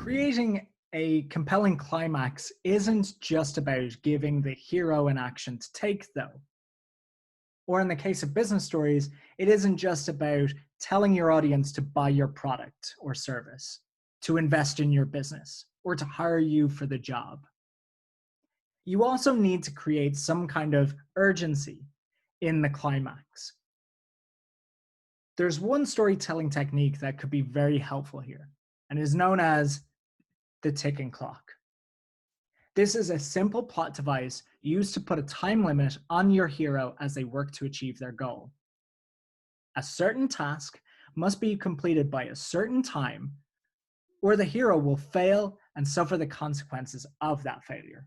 Creating a compelling climax isn't just about giving the hero an action to take, though. Or in the case of business stories, it isn't just about telling your audience to buy your product or service, to invest in your business, or to hire you for the job. You also need to create some kind of urgency in the climax. There's one storytelling technique that could be very helpful here, and is known as the ticking clock. This is a simple plot device used to put a time limit on your hero as they work to achieve their goal. A certain task must be completed by a certain time, or the hero will fail and suffer the consequences of that failure.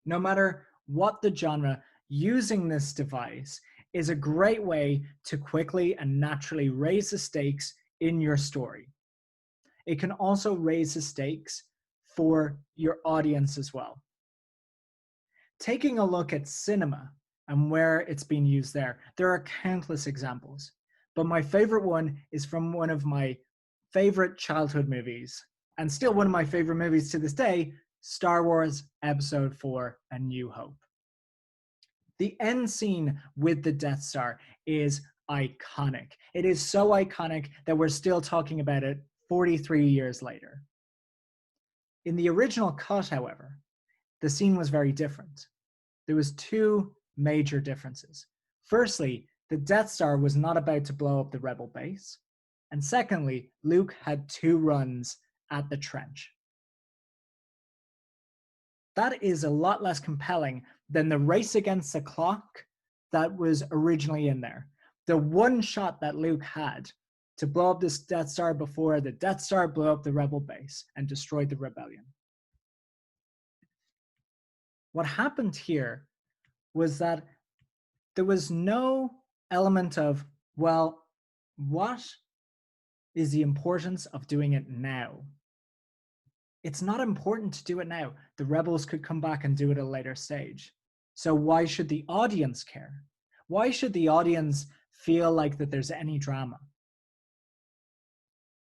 No matter what the genre, using this device is a great way to quickly and naturally raise the stakes in your story. It can also raise the stakes for your audience as well. Taking a look at cinema and where it's being used there are countless examples, but my favorite one is from one of my favorite childhood movies, and still one of my favorite movies to this day, Star Wars Episode 4, A New Hope. The end scene with the Death Star is iconic. It is so iconic that we're still talking about it 43 years later. In the original cut, however, the scene was very different. There was two major differences. Firstly, the Death Star was not about to blow up the Rebel base. And secondly, Luke had 2 runs at the trench. That is a lot less compelling than the race against the clock that was originally in there. The one shot that Luke had to blow up this Death Star before the Death Star blew up the Rebel base and destroyed the rebellion. What happened here was that there was no element of, well, what is the importance of doing it now? It's not important to do it now. The rebels could come back and do it at a later stage. So why should the audience care? Why should the audience feel like that there's any drama?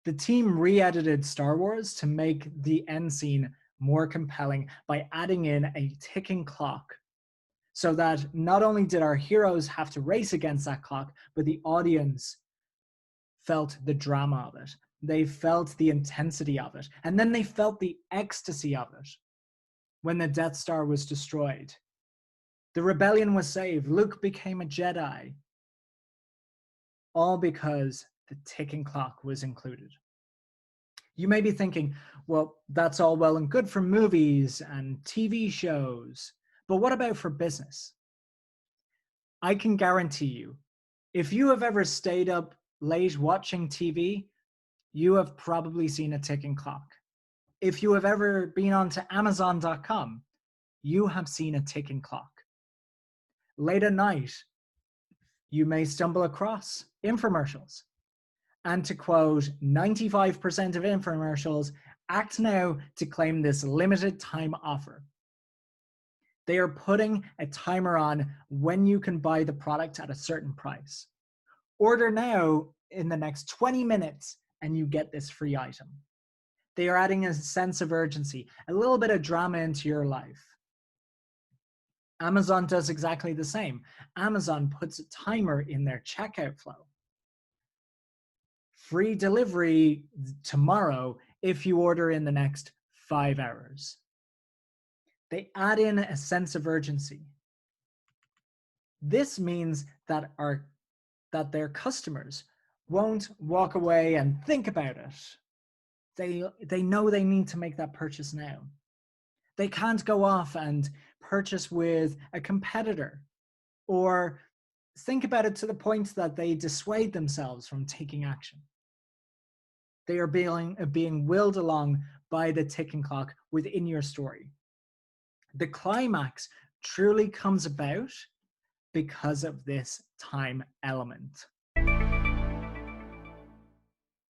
The team re-edited Star Wars to make the end scene more compelling by adding in a ticking clock, so that not only did our heroes have to race against that clock, but the audience felt the drama of it. They felt the intensity of it. And then they felt the ecstasy of it when the Death Star was destroyed. The rebellion was saved. Luke became a Jedi. All because the ticking clock was included. You may be thinking, well, that's all well and good for movies and TV shows, but what about for business? I can guarantee you, if you have ever stayed up late watching TV, you have probably seen a ticking clock. If you have ever been onto Amazon.com, you have seen a ticking clock. Late at night, you may stumble across infomercials. And to quote 95% of infomercials, act now to claim this limited time offer. They are putting a timer on when you can buy the product at a certain price. Order now in the next 20 minutes and you get this free item. They are adding a sense of urgency, a little bit of drama into your life. Amazon does exactly the same. Amazon puts a timer in their checkout flow. Free delivery tomorrow if you order in the next 5 hours. They add in a sense of urgency. This means that their customers won't walk away and think about it. They know they need to make that purchase now. They can't go off and purchase with a competitor or think about it to the point that they dissuade themselves from taking action. They are being willed along by the ticking clock within your story. The climax truly comes about because of this time element.